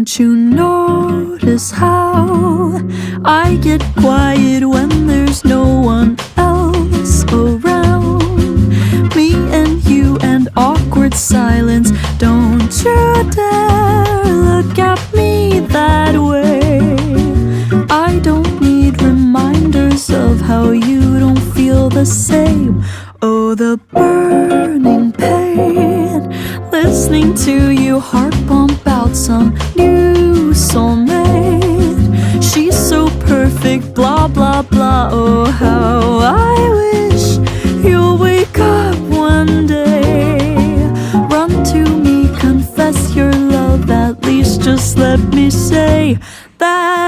Don't you notice how I get quiet when there's no one else around? Me and you and awkward silence. Don't you dare look at me that way. I don't need reminders of how you don't feel the same. Oh, the burning pain, listening to you heart pump out some new soulmate. She's so perfect, blah blah blah. Oh, how I wish you'll wake up one day. Run to me, confess your love, at least just let me say that